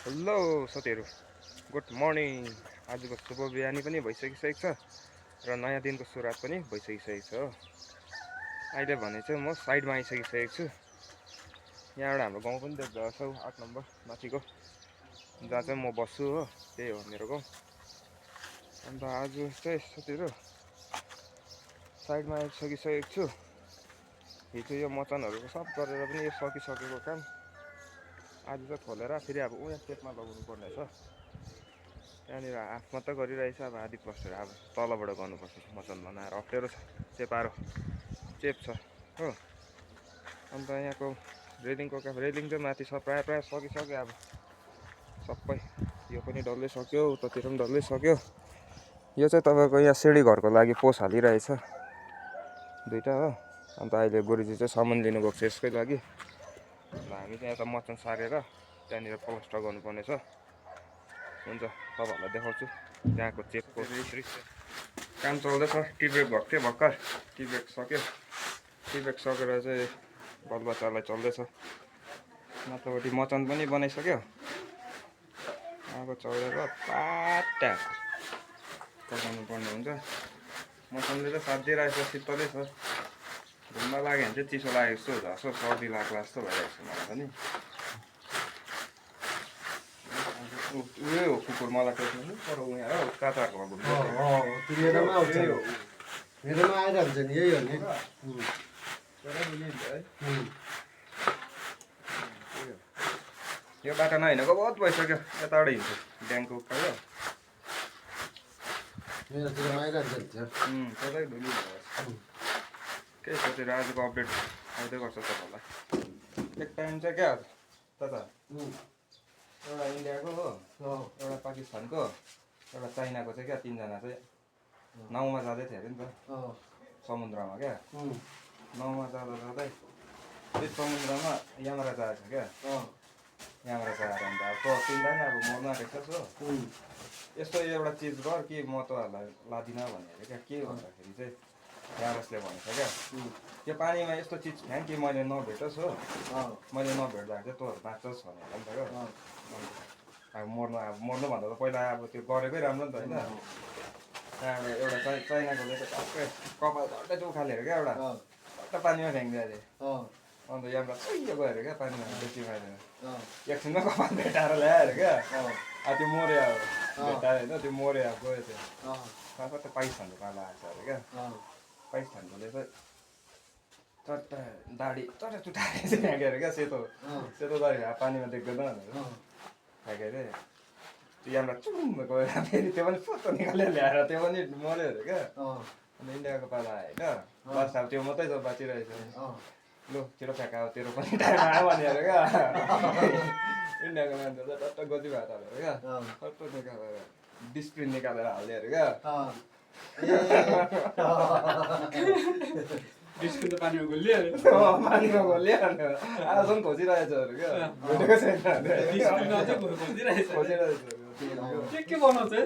Hello साथीहरू, good morning. आजको शुभ बिहानी पनि भइसकिसकेको छ र नयाँ दिनको सुरुवात पनि भइसकिसकेको छ हो। अहिले भने चाहिँ म साइडमा आइसकिसकेको छु। यहाँबाट हाम्रो गाउँ पनि देख्दो रहेछ 8 नम्बर माथिको, जहाँ चाहिँ म बस्छु हो। त्यही हो मेरो गाउँ। अन्त आज चाहिँ साथीहरू साइडमा आइसकिसकेको छु। हिजो यो मचानहरूको सब गरेर पनि यो सकिसकेको काम आज चाहिँ खोलेर फेरि अब उहाँ चेपमा लगाउनु पर्ने छ। त्यहाँनिर हाफ मात्रै गरिरहेछ, अब आधी बसेर अब तलबाट गर्नुपर्छ। मचान बनाएर अप्ठ्यारो छ, चेपारो चेप छ हो। अन्त यहाँको रेलिङको काम, रेलिङ चाहिँ माथि छ, प्रायः सकिसक्यो। अब सबै यो पनि डल्लै सक्यो, उतातिर पनि डल्लै सक्यो। यो चाहिँ तपाईँको यहाँ सिँढी घरको लागि पोस हालिरहेछ दुइटा हो। अन्त अहिले गुरुजी चाहिँ सामान लिनु गएको छ यसकै लागि। हामी चाहिँ यता मचान सारेर त्यहाँनिर प्लास्टर गर्नुपर्ने छ। हुन्छ, तपाईँहरूलाई देखाउँछु त्यहाँको चेपको दृश्य। काम चल्दैछ, टिब्रेक भएको थियो भर्खर, टिब्रेक सक्यो। टिब्रेक सकेर चाहिँ बलबच्चालाई चल्दैछ। माथिल्लोपट्टि मचान पनि बनाइसक्यो। अब चढेर पाटा पकाउनु पर्ने हुन्छ। मचानले चाहिँ साथ दिइरहेछ, शीतलै छ। घुम्न लाग्यो भने चाहिँ चिसो लागेको जस्तो, झसो सर्दी लाग्ला जस्तो भइरहेको छ मलाई पनि। उयो हो कुकुर, मलाई टेक्नु तर उहाँ हो काताहरूमा घुम्छ। मेरोमा आउँछ, मेरोमा आइरहन्छ नि, यही हो नि। यो बाटो नहिँडेको बहुत भइसक्यो, यताबाट हिँड्छु ड्याङको उकालो। मेरोतिरमा आइरहन्छ नि त्यो। सधैँ धुली भयो। के सोचेर आजको अपडेट आउँदै गर्छ तपाईँहरूलाई। एक टाइम चाहिँ क्या तता एउटा इन्डियाको हो, एउटा पाकिस्तानको, एउटा चाइनाको चाहिँ क्या, तिनजना चाहिँ नाउँमा जाँदै थियो अरे नि त समुद्रमा क्या। नाउँमा जाँदै त्यस समुद्रमा यमराज आएछ क्या। यमराज आएर अन्त अब त तिनजना अब मर्न आँटेको छ हो। यस्तो एउटा चिज गर कि म तँहरूलाई लादिनँ भने अरे क्या। के भन्दाखेरि चाहिँ यमराजले भनेछ क्या, त्यो पानीमा यस्तो चिज फ्याँक कि मैले नभेटोस् हो। मैले नभेट्दाखेरि चाहिँ तँहरू बाँच्छस् भनेर नि त क्या। अब मर्नुभन्दा त पहिला अब त्यो गरेकै राम्रो नि त होइन। त्यहाँबाट एउटा चाइनाकोले चाहिँ टक्कै कपाल झट्टै चाहिँ उखालेर क्या, एउटा झट्ट पानीमा फ्याँकिदियो अरे। अन्त यमराज सुइयो गयो अरे क्या पानीमा, बेसी खाएर एकछिनमा कपाल भेटाएर ल्यायो अरे क्या। अब त्यो मऱ्यो, अब भेटायो होइन, त्यो मऱ्यो, अब गयो त्यो। कता पाकिस्तानको पाला आएछ अरे क्या। पाकिस्तानकोले चाहिँ चट्ट दाडी चट्ट चुटाएर चाहिँ फ्याँक्यो अरे क्या। सेतो दाडी पानीमा देख्दैन भनेर फ्याँक्यो अरे। त्यो यमराज चुम्म गयो, फेरि त्यो पनि फोटो निकालेर ल्याएर त्यो पनि मऱ्यो अरे क्या। अन्त इन्डियाको पाला आयो होइन, बस अब त्यो मात्रै त बाँचिरहेछ। लु तेरो फ्याँका, तेरो पनि टाइम आयो भने अरे क्या। इन्डियाको मान्छे चाहिँ टट्ट गोजी भात हाल्यो अरे क्या। टट्ट निकालेर डिस्प्रिन निकालेर हाल्यो अरे क्या। डिस्प्रिन त पानीमा घोलियो अरे। पानीमा घोलियो अन्त आजसम्म खोजिरहेछ अरे क्या। भेटेको छैन, डिस्प्रिन अझै खोजिरहेछ। खोजिरहेछ। के बनाउँछ है